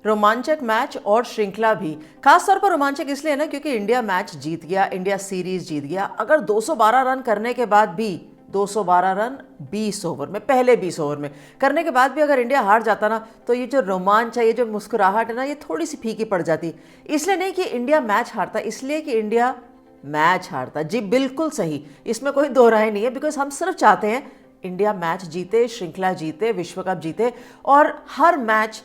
रोमांचक मैच और श्रृंखला भी। खासतौर पर रोमांचक इसलिए ना क्योंकि इंडिया मैच जीत गया, इंडिया सीरीज जीत गया। अगर 212 रन करने के बाद भी 212 रन 20 ओवर में, पहले 20 ओवर में करने के बाद भी अगर इंडिया हार जाता ना, तो ये जो रोमांच है, ये जो मुस्कुराहट है ना, ये थोड़ी सी फीकी पड़ जाती। इसलिए नहीं कि इंडिया मैच हारता, इसलिए कि इंडिया मैच हारता। जी बिल्कुल सही, इसमें कोई दो राय नहीं है। बिकॉज हम सिर्फ चाहते हैं इंडिया मैच जीते, श्रृंखला जीते, विश्व कप जीते। और हर मैच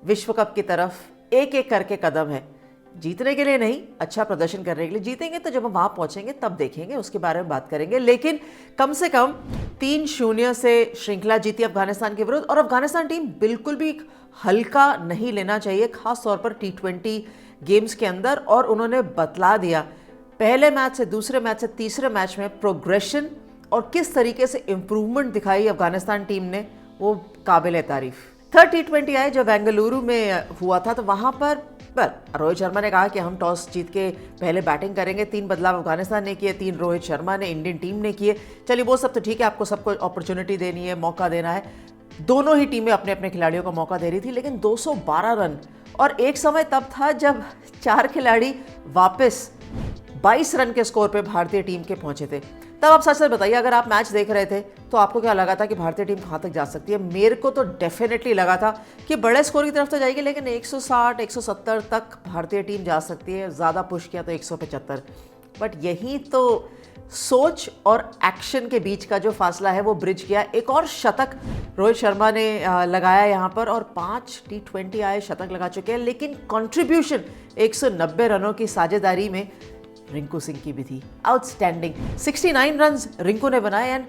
विश्व कप की तरफ एक एक करके कदम है। जीतने के लिए नहीं, अच्छा प्रदर्शन करने के लिए। जीतेंगे तो जब हम वहां पहुंचेंगे तब देखेंगे, उसके बारे में बात करेंगे। लेकिन कम से कम 3-0 से श्रृंखला जीती अफगानिस्तान के विरुद्ध। और अफगानिस्तान टीम बिल्कुल भी हल्का नहीं लेना चाहिए, खास तौर पर T20 गेम्स के अंदर। और उन्होंने बतला दिया पहले मैच से दूसरे मैच से तीसरे मैच में प्रोग्रेशन और किस तरीके से इंप्रूवमेंट दिखाई अफगानिस्तान टीम ने, वो काबिल तारीफ। थर्ड T20 आए जो बेंगलुरु में हुआ था, तो वहां पर रोहित शर्मा ने कहा कि हम टॉस जीत के पहले बैटिंग करेंगे। 3 बदलाव अफगानिस्तान ने किए, 3 रोहित शर्मा ने, इंडियन टीम ने किए। चलिए वो सब तो ठीक है, आपको सबको अपॉर्चुनिटी देनी है, मौका देना है। दोनों ही टीमें अपने अपने खिलाड़ियों को मौका दे रही थी। लेकिन 212 रन, और एक समय तब था जब 4 खिलाड़ी वापस 22 रन के स्कोर पे भारतीय टीम के पहुंचे थे। तब आप सच सच बताइए, अगर आप मैच देख रहे थे तो आपको क्या लगा था कि भारतीय टीम कहां तक जा सकती है? मेरे को तो डेफिनेटली लगा था कि बड़े स्कोर की तरफ तो जाएगी, लेकिन 160 170 तक भारतीय टीम जा सकती है, ज़्यादा पुश किया तो 175। बट यही तो सोच और एक्शन के बीच का जो फासला है वो ब्रिज किया। एक और शतक रोहित शर्मा ने लगाया यहाँ पर, और 5 T20 आए, शतक लगा चुके हैं। लेकिन कंट्रीब्यूशन 190 रनों की साझेदारी में रिंकू सिंह की भी थी। आउटस्टैंडिंग 69 रन्स रिंकू ने बनाए। एंड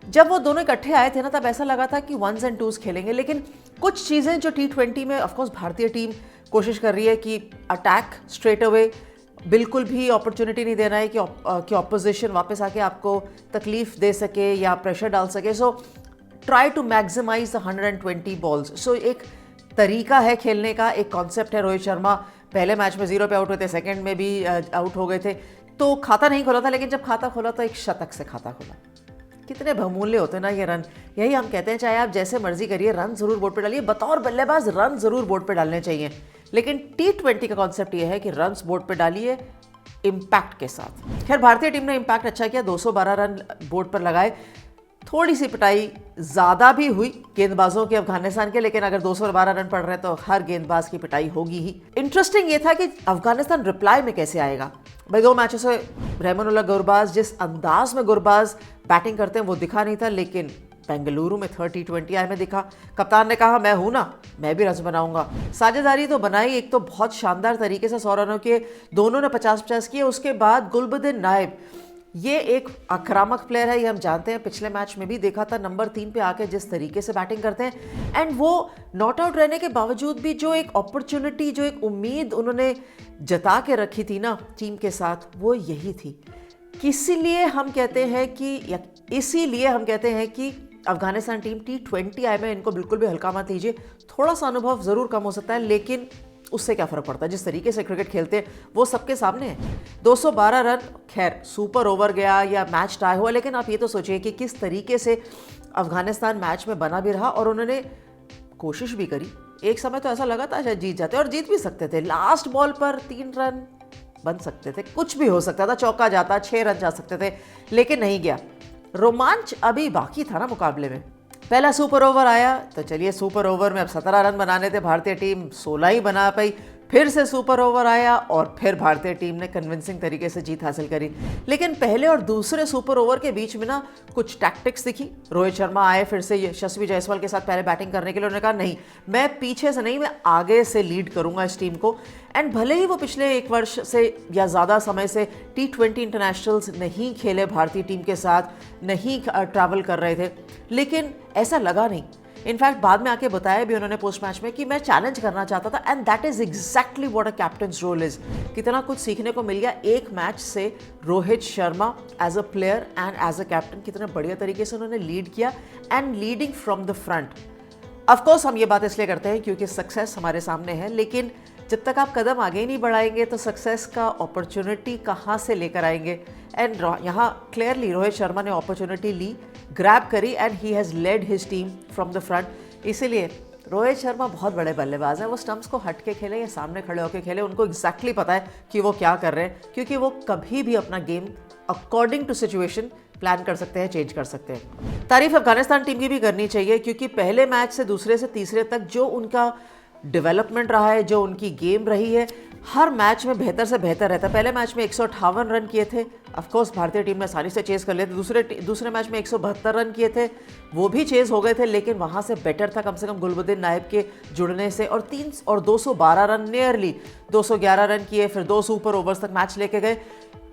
जब वो दोनों इकट्ठे आए थे ना, तब ऐसा लगा था कि 1s and 2s खेलेंगे। लेकिन कुछ चीज़ें जो T20 में ऑफकोर्स भारतीय टीम कोशिश कर रही है कि अटैक स्ट्रेट अवे, बिल्कुल भी अपॉर्चुनिटी नहीं देना है कि ऑपोजिशन वापस आके आपको तकलीफ दे सके या प्रेशर डाल सके। So try to maximise the 120 balls. So एक तरीका है खेलने का, एक कॉन्सेप्ट है। रोहित शर्मा पहले मैच में 0 पे आउट हुए थे, सेकंड में भी आउट हो गए थे, तो खाता नहीं खोला था। लेकिन जब खाता खोला तो एक शतक से खाता खोला। कितने बहुमूल्य होते हैं ना ये रन। यही हम कहते हैं, चाहे आप जैसे मर्जी करिए, रन जरूर बोर्ड पे डालिए। बतौर बल्लेबाज रन जरूर बोर्ड पे डालने चाहिए। लेकिन T20 का कॉन्सेप्ट ये है कि रन बोर्ड पे डालिए इम्पैक्ट के साथ। खैर भारतीय टीम ने इम्पैक्ट अच्छा किया, 212 रन बोर्ड पर लगाए। थोड़ी सी पिटाई ज़्यादा भी हुई गेंदबाजों के अफगानिस्तान के, लेकिन अगर 212 रन पड़ रहे हैं तो हर गेंदबाज की पिटाई होगी ही। इंटरेस्टिंग ये था कि अफगानिस्तान रिप्लाई में कैसे आएगा। भाई 2 मैचों से रहमानुल्लाह गुरबाज, जिस अंदाज में गुरबाज बैटिंग करते हैं वो दिखा नहीं था। लेकिन बेंगलुरु में 3 T20 आए में दिखा। कप्तान ने कहा मैं हूं ना, मैं भी रन बनाऊंगा। साझेदारी तो बनाई, एक तो बहुत शानदार तरीके से 100 रनों के दोनों ने 50-50 किए। उसके बाद गुलबदीन नायब, ये एक आक्रामक प्लेयर है, ये हम जानते हैं। पिछले मैच में भी देखा था, नंबर 3 पे आके जिस तरीके से बैटिंग करते हैं। एंड वो नॉट आउट रहने के बावजूद भी जो एक अपॉर्चुनिटी, जो एक उम्मीद उन्होंने जता के रखी थी ना टीम के साथ, वो यही थी। इसीलिए हम कहते हैं कि अफगानिस्तान टीम T20 आए में इनको बिल्कुल भी हल्का मत लीजिए। थोड़ा सा अनुभव ज़रूर कम हो सकता है, लेकिन उससे क्या फ़र्क पड़ता है। जिस तरीके से क्रिकेट खेलते हैं वो सबके सामने है। 212 रन, खैर सुपर ओवर गया या मैच टाई हुआ, लेकिन आप ये तो सोचिए कि किस तरीके से अफगानिस्तान मैच में बना भी रहा और उन्होंने कोशिश भी करी। एक समय तो ऐसा लगा था शायद जीत जाते, और जीत भी सकते थे। लास्ट बॉल पर 3 रन बन सकते थे, कुछ भी हो सकता था, चौका जाता, 6 रन जा सकते थे, लेकिन नहीं गया। रोमांच अभी बाकी था ना मुकाबले में। पहला सुपर ओवर आया तो चलिए, सुपर ओवर में अब 17 रन बनाने थे, भारतीय टीम 16 ही बना पाई। फिर से सुपर ओवर आया और फिर भारतीय टीम ने कन्विंसिंग तरीके से जीत हासिल करी। लेकिन पहले और दूसरे सुपर ओवर के बीच में ना कुछ टैक्टिक्स दिखी। रोहित शर्मा आए फिर से यशस्वी जायसवाल के साथ पहले बैटिंग करने के लिए। उन्होंने कहा नहीं, मैं पीछे से नहीं, मैं आगे से लीड करूंगा इस टीम को। एंड भले ही वो पिछले 1 वर्ष से या ज़्यादा समय से T20 इंटरनेशनल्स नहीं खेले भारतीय टीम के साथ, नहीं ट्रैवल कर रहे थे, लेकिन ऐसा लगा नहीं। इनफैक्ट बाद में आके बताया भी उन्होंने पोस्ट मैच में कि मैं चैलेंज करना चाहता था। And that is exactly what a captain's role is. कितना कुछ सीखने को मिल गया एक मैच से। Rohit Sharma as a player and as a captain कितने बढ़िया तरीके से उन्होंने लीड किया, and leading from the front. Of course हम ये बात इसलिए करते हैं क्योंकि सक्सेस हमारे सामने है, लेकिन जब तक आप कदम आगे नहीं बढ़ाएंगे तो सक्सेस का अपॉर्चुनिटी कहाँ से लेकर आएंगे। एंड यहाँ क्लियरली रोहित शर्मा ने अपॉर्चुनिटी ली, ग्रैब करी, and he has led his team from the front. इसीलिए रोहित शर्मा बहुत बड़े बल्लेबाज हैं। वो स्टंप्स को हट के खेले या सामने खड़े होकर खेले, उनको एग्जैक्टली पता है कि वो क्या कर रहे हैं, क्योंकि वो कभी भी अपना game according to situation plan कर सकते हैं, चेंज कर सकते हैं। तारीफ अफगानिस्तान टीम की भी करनी चाहिए, क्योंकि पहले मैच से दूसरे से तीसरे तक जो उनका डेवलपमेंट रहा है, जो उनकी गेम रही है, हर मैच में बेहतर से बेहतर रहता है। पहले मैच में 158 रन किए थे, ऑफकोर्स भारतीय टीम ने आसानी से चेज कर लिए थे। दूसरे मैच में 172 रन किए थे, वो भी चेज हो गए थे, लेकिन वहाँ से बेटर था कम से कम गुलबुद्दीन नायब के जुड़ने से। और 212 रन, नियरली 211 रन किए, फिर 2 सुपर ओवर्स तक मैच लेके गए।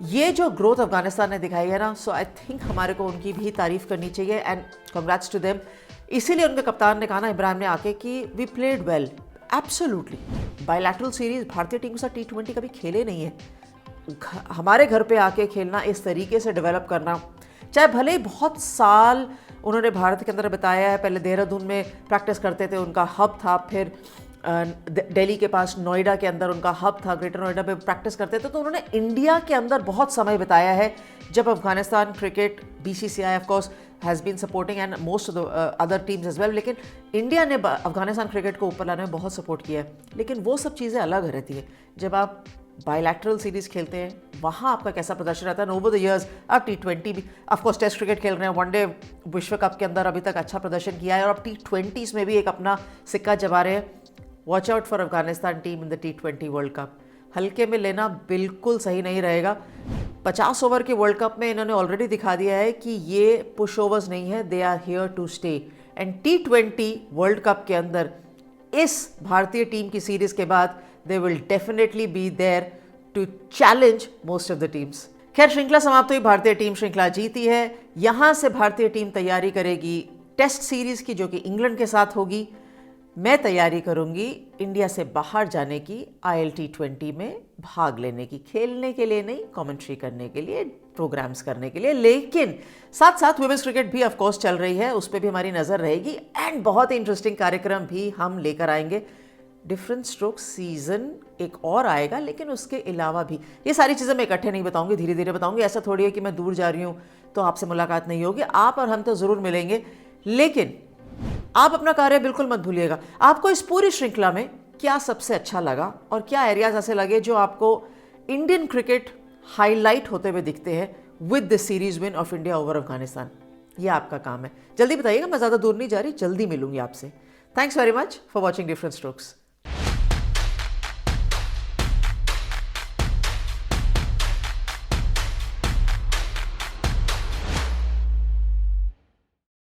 ये जो ग्रोथ अफगानिस्तान ने दिखाई है ना, सो आई थिंक हमारे को उनकी भी तारीफ करनी चाहिए एंड कंग्रेट्स टू देम। इसीलिए उनके कप्तान ने कहा ना, इब्राहिम ने आके, कि we played well. Absolutely. Bilateral series भारतीय टीम के साथ T20 कभी खेले नहीं है। हमारे घर पे आके खेलना, इस तरीके से डेवलप करना, चाहे भले ही बहुत साल उन्होंने भारत के अंदर बताया है। पहले देहरादून में प्रैक्टिस करते थे, उनका हब था, फिर दिल्ली के पास नोएडा के अंदर उनका हब था, ग्रेटर नोएडा पे प्रैक्टिस करते थे। तो उन्होंने इंडिया के अंदर बहुत समय बिताया है। जब Afghanistan cricket, BCCI of course has been supporting and most of the other teams as well, लेकिन इंडिया ने अफगानिस्तान क्रिकेट को ऊपर लाने में बहुत सपोर्ट किया है। लेकिन वो सब चीज़ें अलग रहती है जब आप बायलैटरल सीरीज खेलते हैं, वहाँ आपका कैसा प्रदर्शन रहता है। ओवर द ईयर्स आप T20 भी, ऑफकोर्स टेस्ट क्रिकेट खेल रहे हैं, वनडे विश्व कप के अंदर अभी तक अच्छा प्रदर्शन किया है, और अब T20s में भी एक अपना सिक्का जमा रहे हैं। Watch out for Afghanistan team in the T20 world cup. हल्के में लेना बिल्कुल सही नहीं रहेगा। 50 ओवर के वर्ल्ड कप में इन्होंने ऑलरेडी दिखा दिया है कि ये पुश ओवर्स नहीं है, they are here to stay. And T20 world cup के अंदर इस भारतीय टीम की सीरीज के बाद they will definitely be there to challenge most of the teams. खैर, श्रृंखला समाप्त हुई, भारतीय टीम श्रृंखला जीती है। यहाँ से भारतीय टीम तैयारी करेगी टेस्ट सीरीज की, जो कि इंग्लैंड के साथ होगी। मैं तैयारी करूंगी इंडिया से बाहर जाने की, ILT20 में भाग लेने की, खेलने के लिए नहीं, कमेंट्री करने के लिए, प्रोग्राम्स करने के लिए। लेकिन साथ साथ वुमेन्स क्रिकेट भी ऑफ कोर्स चल रही है, उस पर भी हमारी नज़र रहेगी एंड बहुत ही इंटरेस्टिंग कार्यक्रम भी हम लेकर आएंगे। डिफरेंट स्ट्रोक सीजन एक और आएगा, लेकिन उसके अलावा भी ये सारी चीज़ें मैं इकट्ठे नहीं बताऊंगी, धीरे धीरे बताऊंगी। ऐसा थोड़ी है कि मैं दूर जा रही हूँ तो आपसे मुलाकात नहीं होगी। आप और हम तो ज़रूर मिलेंगे, लेकिन आप अपना कार्य बिल्कुल मत भूलिएगा। आपको इस पूरी श्रृंखला में क्या सबसे अच्छा लगा और क्या एरियाज ऐसे लगे जो आपको इंडियन क्रिकेट हाईलाइट होते हुए दिखते हैं with the series win of India over Afghanistan? ये आपका काम है, जल्दी बताइएगा। मैं ज़्यादा दूर नहीं जा रही, जल्दी मिलूंगी आपसे। Thanks very much for watching different strokes.